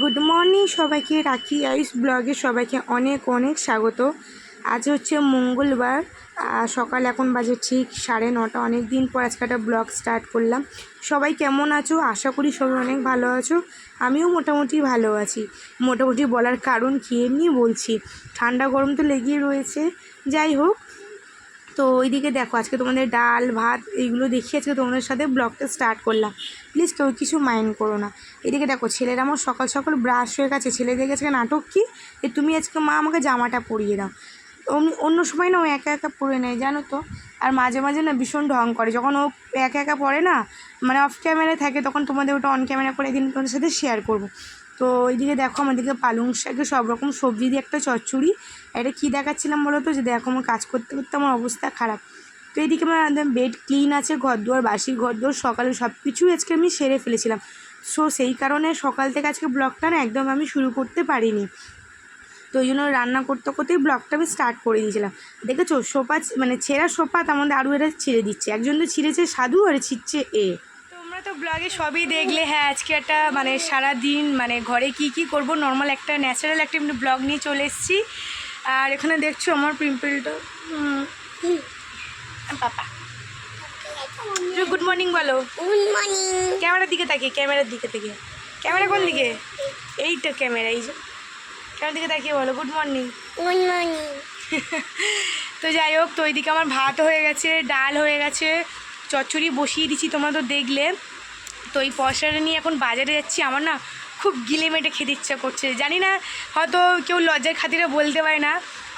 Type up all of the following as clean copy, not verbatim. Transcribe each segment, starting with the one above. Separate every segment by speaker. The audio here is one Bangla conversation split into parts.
Speaker 1: গুড মর্নিং সবাইকে, রাখি আইস ব্লগে সবাইকে অনেক অনেক স্বাগত। আজ হচ্ছে মঙ্গলবার, সকাল এখন বাজে ঠিক 9:30। অনেক দিন পর আজকে একটা ব্লগ স্টার্ট করলাম। সবাই কেমন আছো? আশা করি সবাই অনেক ভালো আছো। আমিও মোটামুটি ভালো আছি। মোটামুটি বলার কারণ কি, এমনি বলছি, ঠান্ডা গরম তো লেগেই রয়েছে। যাই হোক, তো ওইদিকে দেখো আজকে তোমাদের ডাল ভাত এইগুলো দেখিয়ে আজকে তোমাদের সাথে ব্লগটা স্টার্ট করলাম। প্লিজ কেউ কিছু মাইন্ড করো না। এদিকে দেখো ছেলেরা আমার সকাল সকাল ব্রাশ হয়ে গেছে। ছেলেদের আজকে নাটক কি, তুমি আজকে মা আমাকে জামাটা পরিয়ে দাও। অন্য সময় না ও একা একা পরে নেয় জানো তো। আর মাঝে মাঝে না ভীষণ ঢং করে, যখন ও একা একা পরে না, মানে অফ ক্যামেরায় থাকে, তখন তোমাদের ওটা অন ক্যামেরা করে একদিন তোমাদের সাথে শেয়ার করবো। তো এইদিকে দেখো আমাদেরকে পালং শাকে সব রকম সবজি দিয়ে একটা চচ্চড়ি। এটা কী দেখাচ্ছিলাম বলো তো, যে দেখো আমার কাজ করতে করতে আমার অবস্থা খারাপ। তো এইদিকে আমার একদম বেড ক্লিন আছে, ঘরদুয়ার বাসি ঘরদুয়ার সকালে সব কিছুই আজকে আমি সেরে ফেলেছিলাম। সো সেই কারণে সকাল থেকে আজকে ব্লগটা না একদম আমি শুরু করতে পারিনি। তো ওই জন্য রান্না করতে করতেই ব্লগটা আমি স্টার্ট করে দিয়েছিলাম। দেখেছো সোপা, মানে ছেঁড়া সোপা, তার মধ্যে আরও এরা ছিঁড়ে দিচ্ছে। একজন তো ছিঁড়েছে সাধু আর ছিঁড়ছে এ। তোমরা তো ব্লগে সবই দেখলে। হ্যাঁ, আজকে একটা মানে সারাদিন মানে ঘরে কি করব নর্মাল একটা ন্যাচারাল একটা ব্লগ নিয়ে চলে এসেছি। আর এখানে দেখছো আমার পিম্পলটা। পাপা গুড মর্নিং বলো।
Speaker 2: Good morning.
Speaker 1: ক্যামেরার দিকে তাকিয়ে, ক্যামেরার দিকে থেকে। ক্যামেরা কোন দিকে? এই তো ক্যামেরা, এই যে ক্যামেরার দিকে তাকিয়ে বলো গুড মর্নিং।
Speaker 2: Good morning.
Speaker 1: তো যাই হোক, তো ওইদিকে আমার ভাত হয়ে গেছে, ডাল হয়ে গেছে, চচ্চড়ি বসিয়ে দিচ্ছি, তোমরা তো দেখলে। তো এই পয়সাটা নিয়ে এখন বাজারে যাচ্ছি। আমার না খুব গিলে মেটে খেতে ইচ্ছা করছে। জানি না, হয়তো কেউ লজ্জার খাতিরে বলতে পারে না।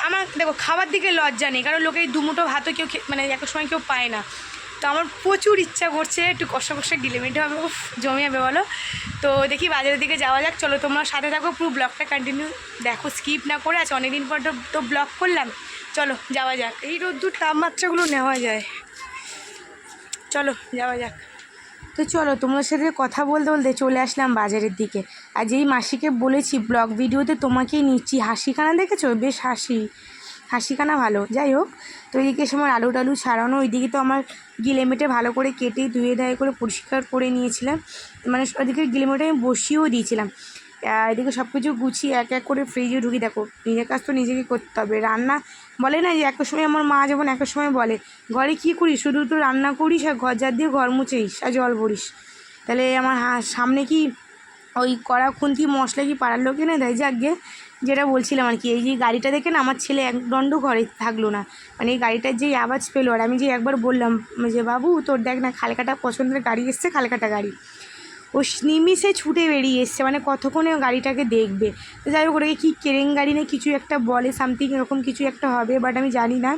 Speaker 1: আমার দেখো খাবার দিকে লজ্জা নেই, কারণ লোকে দুমুঠো ভাতও কেউ মানে এক সময় কেউ পায় না। তো আমার প্রচুর ইচ্ছা করছে একটু কষ্ট কষ্ট গিলে মেটে হবে, জমে যাবে বলো। তো দেখি বাজারের দিকে যাওয়া যাক। চলো তোমরা সাথে থাকো, পুরো ব্লগটা কন্টিনিউ দেখো, স্কিপ না করে। আছে অনেকদিন পর তো ব্লগ করলাম। চলো যাওয়া যাক, এই রোদ্দুর তাপমাত্রাগুলো নেওয়া যায়। চলো যাওয়া যাক। তো চলো তোমার সাথে কথা বলতে বলতে চলে আসলাম বাজারের দিকে। আর যেই মাসিকে বলেছি ব্লগ ভিডিওতে তোমাকেই নিচ্ছি, হাসিখানা দেখেছো? বেশ হাসিখানা ভালো। যাই হোক, তো এইদিকে সময় আলু টালু ছাড়ানো, ওইদিকে তো আমার গিলেমেটে ভালো করে কেটে ধুয়ে ধায়ে করে পরিষ্কার করে নিয়েছিলাম। মানে ওইদিকে গিলেমেটে আমি বসিয়েও দিয়েছিলাম। এদিকে সব কিছু গুছিয়ে এক এক করে ফ্রিজে ঢুকি। দেখো নিজের কাজ তো নিজেকে করতে হবে। রান্না বলে না যে এক সময় আমার মা যেমন এক সময় বলে, ঘরে কী করিস, শুধু তো রান্না করিস আর ঘর ঝাড় দিয়ে ঘর মুছিস আর জল ভরিস। তাহলে আমার সামনে কি ওই কড়া খুন্তি মশলা কি পাড়ার লোক এনে দেয়? যাকে যেটা বলছিলাম আর কি, এই যে গাড়িটা দেখে না আমার ছেলে এক দণ্ড ঘরে থাকলো না। মানে এই গাড়িটার যেই আওয়াজ পেলো, আর আমি যে একবার বললাম যে বাবু তোর দেখ না খালকাটা পছন্দের গাড়ি এসছে, খালকাটা গাড়ি, ও নিমিষে ছুটে বেরিয়ে এসছে। মানে কতক্ষণে গাড়িটাকে দেখবে। তো যাই হোক, ওটাকে কী কেরেং গাড়ি না কিছু একটা বলে, সামথিং এরকম কিছু একটা হবে, বাট আমি জানি না।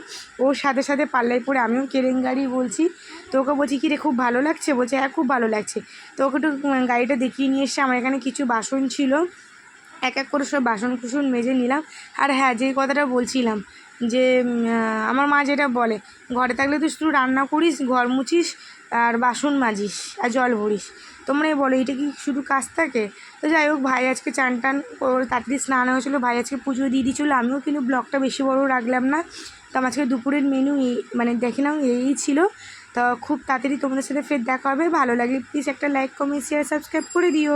Speaker 1: ওর সাথে সাথে পাল্লায় পড়ে আমিও কেরেং গাড়ি বলছি। তো ওকে বলছি কী রে খুব ভালো লাগছে? বলছে হ্যাঁ খুব ভালো লাগছে। তো ওকে একটু গাড়িটা দেখিয়ে নিয়ে এসছে। আমার এখানে কিছু বাসন ছিল, এক এক করে সব বাসন কুসন মেজে নিলাম। আর হ্যাঁ, যেই কথাটা বলছিলাম, যে আমার মা যেটা বলে, ঘরে থাকলে তুই শুধু রান্না করিস, ঘর মুছিস আর বাসন মাজিস আর জল ভরিস। তোমরাই বলো এটা কি শুধু কাজ থাকে? তো যাই হোক, ভাই আজকে চান টান ওর তাড়াতাড়ি স্নান হয়েছিলো, ভাই আজকে পুজো দিয়ে দিয়েছিলো। আমিও কিন্তু ব্লগটা বেশি বড় রাখলাম না। তো আমার আজকে দুপুরের মেনু মানে দেখে নাও এই ছিল। তো খুব তাড়াতাড়ি তোমাদের সাথে ফের দেখা হবে। ভালো লাগে প্লিজ একটা লাইক কমেন্ট শেয়ার সাবস্ক্রাইব করে দিও।